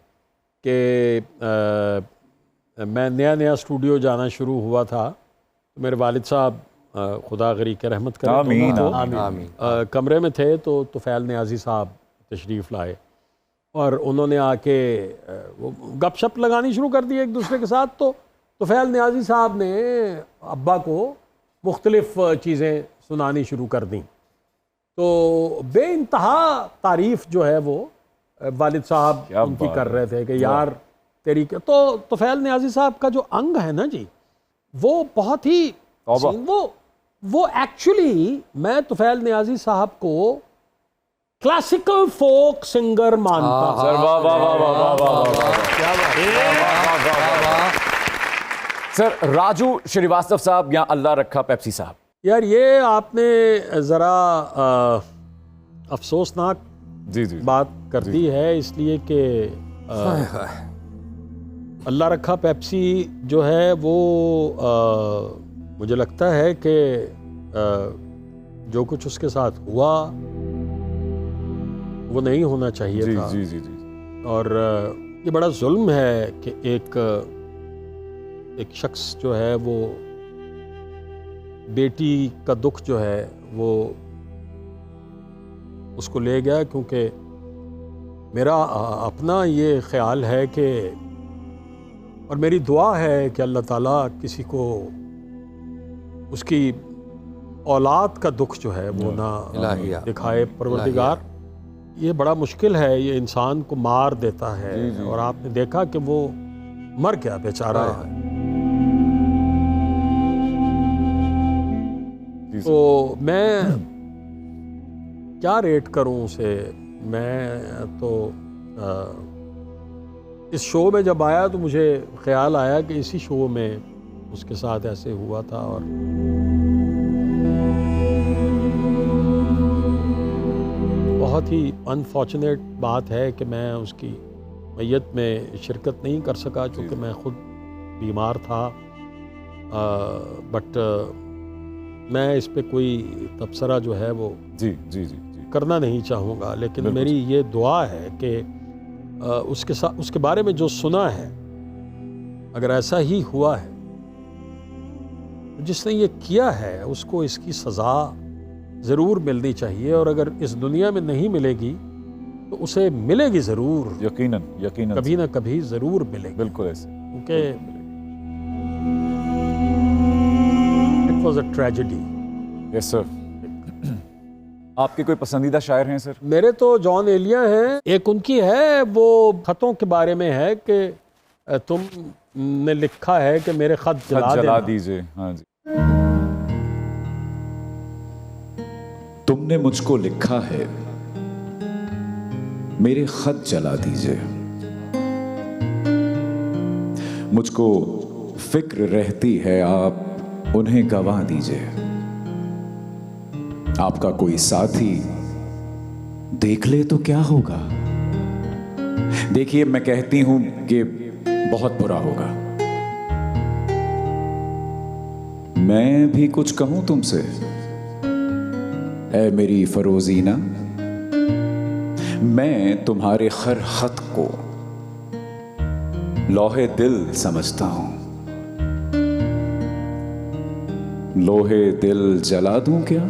कि मैं नया स्टूडियो जाना शुरू हुआ था, तो मेरे वालिद साहब खुदा गरीक रहमत करें, आमीन, तो आमीन। कमरे में थे तो तुफैल नियाज़ी साहब तशरीफ़ लाए और उन्होंने आके वो गपशप लगानी शुरू कर दी एक दूसरे के साथ। तो तुफैल नियाज़ी साहब ने अब्बा को मुख्तलिफ़ चीज़ें सुनानी शुरू कर दी। तो बेइंतहा तारीफ़ जो है वो वालिद साहब क्या उनकी बात कर है। रहे थे कि यार तेरी तो तुफैल नियाज़ी साहब का जो अंग है ना जी, वो बहुत ही वो एक्चुअली, मैं तुफैल नियाज़ी साहब को क्लासिकल फोक सिंगर मानता हूं। सर वाह वाह वाह वाह वाह वाह वाह, क्या बात। सर राजू श्रीवास्तव साहब या अल्लाह रखा पेप्सी साहब? यार ये आपने ज़रा अफसोसनाक जी जी बात कर दी है, इसलिए कि अल्लाह रखा पेप्सी जो है वो मुझे लगता है कि जो कुछ उसके साथ हुआ वो नहीं होना चाहिए जी था। जी जी जी। और ये बड़ा जुल्म है कि एक शख्स जो है वो बेटी का दुख जो है वो उसको ले गया, क्योंकि मेरा अपना ये ख्याल है कि, और मेरी दुआ है कि अल्लाह ताला किसी को उसकी औलाद का दुख जो है वो ना दिखाए परवरदिगार। ये बड़ा मुश्किल है, ये इंसान को मार देता है। जी, जी। और आपने देखा कि वो मर गया बेचारा। तो मैं क्या रेट करूं उसे? मैं तो इस शो में जब आया तो मुझे ख्याल आया कि इसी शो में उसके साथ ऐसे हुआ था। और बहुत ही अनफॉर्चुनेट बात है कि मैं उसकी मैयत में शिरकत नहीं कर सका, क्योंकि मैं खुद बीमार था। बट मैं इस पे कोई तबसरा जो है वो जी जी जी जी करना नहीं चाहूँगा, लेकिन मेरी ये दुआ है कि उसके साथ, उसके बारे में जो सुना है, अगर ऐसा ही हुआ है, जिसने ये किया है उसको इसकी सज़ा ज़रूर मिलनी चाहिए। और अगर इस दुनिया में नहीं मिलेगी तो उसे मिलेगी ज़रूर, यकीनन यकीनन कभी ना कभी ज़रूर मिलेगी। बिल्कुल ऐसे। क्योंकि it was a tragedy. Yes sir. आपके कोई पसंदीदा शायर हैं सर? मेरे तो जॉन एलिया हैं। एक उनकी है, वो खतों के बारे में है कि तुमने लिखा है कि मेरे खत जला दीजिए। हाँ जी। तुमने मुझको लिखा है मेरे खत जला दीजिए, मुझको फिक्र रहती है आप उन्हें गवा दीजिए, आपका कोई साथी देख ले तो क्या होगा। देखिए मैं कहती हूं कि बहुत बुरा होगा। मैं भी कुछ कहूं तुमसे, ऐ मेरी फरोजीना। मैं तुम्हारे हर खत को लोहे दिल समझता हूं। लोहे दिल जला दूं क्या?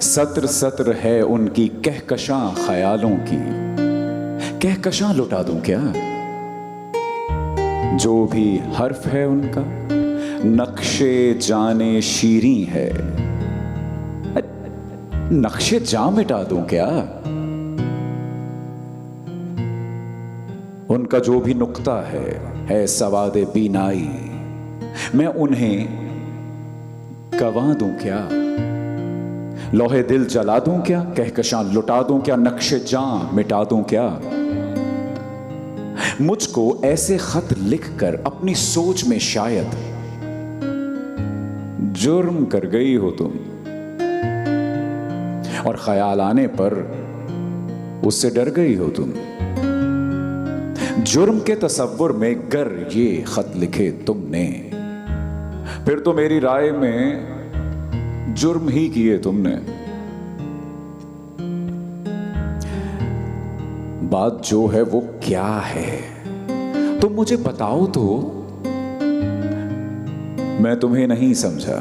सत्र सत्र है उनकी कहकशां ख्यालों की, कहकशां लुटा दूं क्या? जो भी हर्फ है उनका नक्शे जाने शीरी है, नक्शे जा मिटा दूं क्या? उनका जो भी नुक्ता है सवादे बीनाई, मैं उन्हें गवा दूं क्या? लोहे दिल जला दूं क्या? कहकशां लुटा दूं क्या? नक्शे जां मिटा दूं क्या? मुझको ऐसे खत लिखकर अपनी सोच में शायद जुर्म कर गई हो तुम, और ख्याल आने पर उससे डर गई हो तुम। जुर्म के तसव्वुर में गर ये खत लिखे तुमने, फिर तो मेरी राय में जुर्म ही किए तुमने। बात जो है वो क्या है तुम मुझे बताओ तो। मैं तुम्हें नहीं समझा,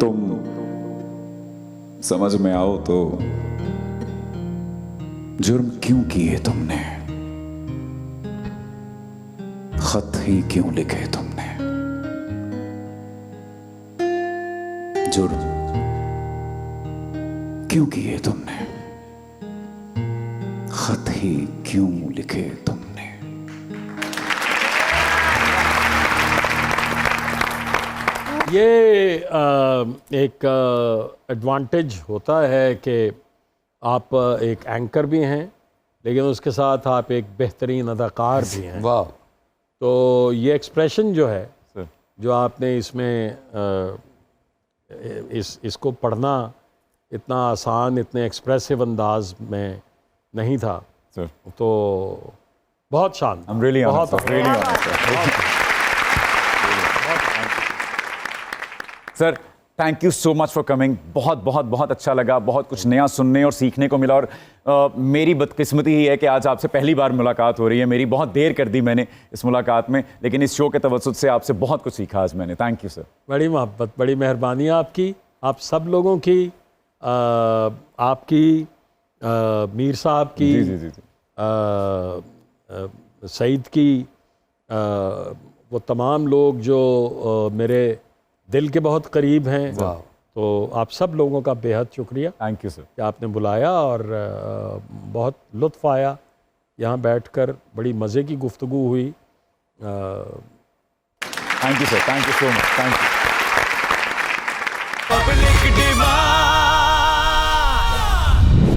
तुम समझ में आओ तो। जुर्म क्यों किए तुमने? खत ही क्यों लिखे तुमने? जुर्म क्यों किए तुमने? खत ही क्यों लिखे तुमने? ये एक एडवांटेज होता है कि आप एक एंकर भी हैं, लेकिन उसके साथ आप एक बेहतरीन अदाकार भी हैं। वाह। तो ये एक्सप्रेशन जो है, जो आपने इसमें इसको पढ़ना इतना आसान, इतने एक्सप्रेसिव अंदाज में नहीं था। तो बहुत शान। Sir, thank you so much for coming. बहुत बहुत बहुत अच्छा लगा, बहुत कुछ नया सुनने और सीखने को मिला। और मेरी बदकिस्मती ही है कि आज आपसे पहली बार मुलाकात हो रही है मेरी। बहुत देर कर दी मैंने इस मुलाकात में, लेकिन इस शो के तवज्जुद से आपसे बहुत कुछ सीखा आज मैंने। Thank you sir. बड़ी मोहब्बत, बड़ी मेहरबानी आपकी, आप सब लोगों की, आपकी, मीर साहब की, जी जी जी जी। सईद की, वो तमाम लोग जो मेरे दिल के बहुत करीब हैं। तो आप सब लोगों का बेहद शुक्रिया। थैंक यू सर कि आपने बुलाया, और बहुत लुत्फ़ आया यहाँ बैठकर। बड़ी मज़े की गुफ्तगू हुई। Thank you sir, thank you so much, thank you. Public demand